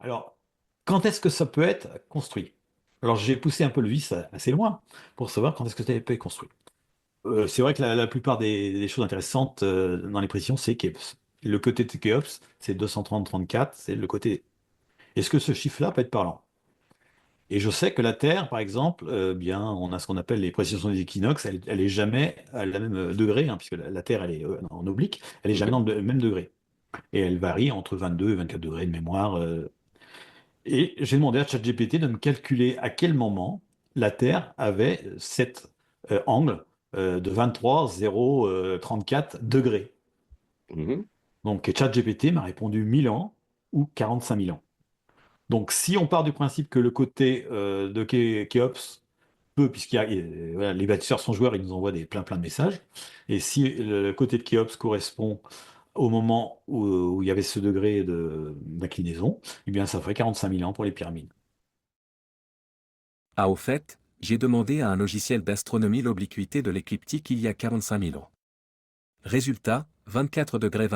Alors, quand est-ce que ça peut être construit? Alors, j'ai poussé un peu le vice assez loin pour savoir quand est-ce que ça peut être construit. C'est vrai que la plupart des choses intéressantes dans les précisions, c'est Kéops. Le côté de Kéops, c'est 230-34, c'est le côté. Est-ce que ce chiffre-là peut être parlant? Et je sais que la Terre, par exemple, bien, on a ce qu'on appelle les précisions des équinoxes, elle est jamais à la même degré, hein, puisque la Terre, elle est en oblique, elle est jamais Mhm. dans le même degré. Et elle varie entre 22 et 24 degrés de mémoire. Et j'ai demandé à ChatGPT de me calculer à quel moment la Terre avait cet angle de 23,034 degrés. Mhm. Donc ChatGPT m'a répondu 1000 ans ou 45 000 ans. Donc si on part du principe que le côté de Kéops peut, voilà, les bâtisseurs sont joueurs, ils nous envoient plein de messages, et si le côté de Kéops correspond au moment où il y avait ce degré d'inclinaison, eh bien ça ferait 45 000 ans pour les pyramides. Ah au fait, j'ai demandé à un logiciel d'astronomie l'obliquité de l'écliptique il y a 45 000 ans. Résultat, 24,25 degrés.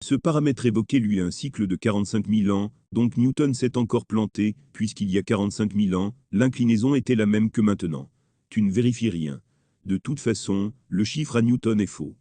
Ce paramètre évoqué lui un cycle de 45 000 ans, donc Newton s'est encore planté, puisqu'il y a 45 000 ans, l'inclinaison était la même que maintenant. Tu ne vérifies rien. De toute façon, le chiffre à Newton est faux.